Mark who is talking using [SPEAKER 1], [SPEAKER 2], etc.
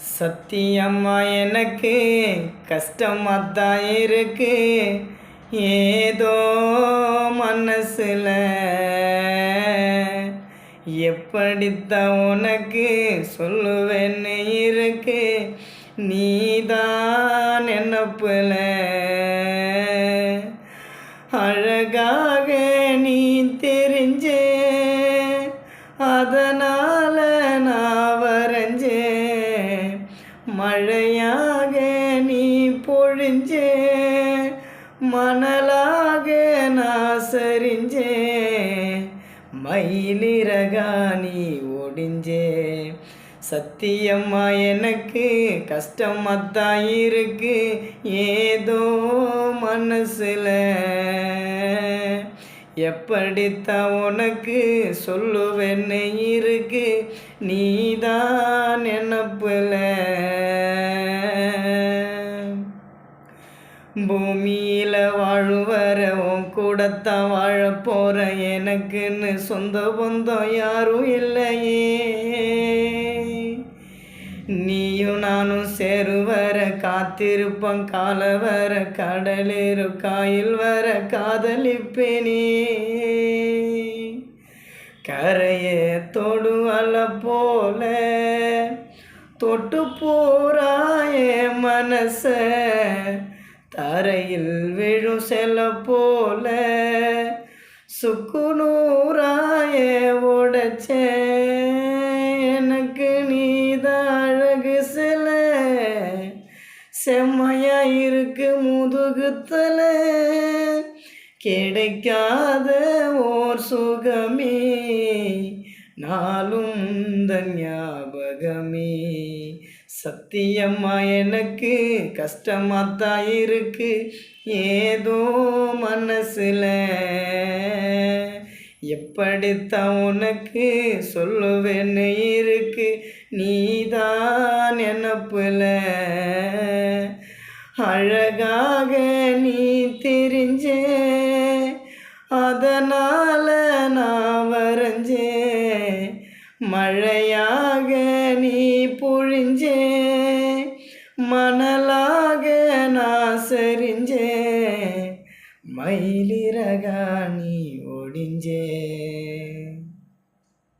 [SPEAKER 1] சத்தியம்மா எனக்கு கஷ்டமாத்தான் இருக்கு, ஏதோ மனசுல எப்படித்தான் உனக்கு சொல்லுவேன்னு இருக்கு, நீதான் நினப்புல அழகாக நீ தெரிஞ்சே, அதனால நான் வரைஞ்சேன், மழையாக நீ பொழிஞ்சே, மணலாக நான் சரிஞ்சே, மயிலிறகா நீ ஒடிஞ்சே. சத்தியம்மா எனக்கு கஷ்டமாத்தான் இருக்கு, ஏதோ மனசுல எப்படித்தான் உனக்கு சொல்லுவேன்னு இருக்கு, நீதான் நினப்புல பூமியில் வாழுவர உன் கூடத்தான் வாழ போற, எனக்குன்னு சொந்த பந்தம் யாரும் இல்லையே, நீயும் நானும் சேருவர காத்திருப்பம் கால வர, கடலேறு காயில் வர காதலிப்பேனே, கரையே தொடு அல போல தொட்டு போறாயே மனச, தரையில் விழும் செல்ல போல சுக்குநூறாய உடைச்ச, எனக்கு நீதான் அழகு சில, செம்மையா இருக்கு முதுகுத்தல, கிடைக்காத ஓர் சுகமே, நாளும் உந்தன் ஞாபகமே. சத்தியம்மா எனக்கு கஷ்டமாத்தான் இருக்கு, ஏதோ மனசுல எப்படித்தான் உனக்கு சொல்லுவேன்னு இருக்கு, நீதான் நினப்புல அழகாக நீ தெரிஞ்சே, அதனால நான் வரைஞ்சேன், மழையாக நீ பொழிஞ்சே, மணலாக நான் சரிஞ்சே, மயிலிறகா நீ ஒடிஞ்சே.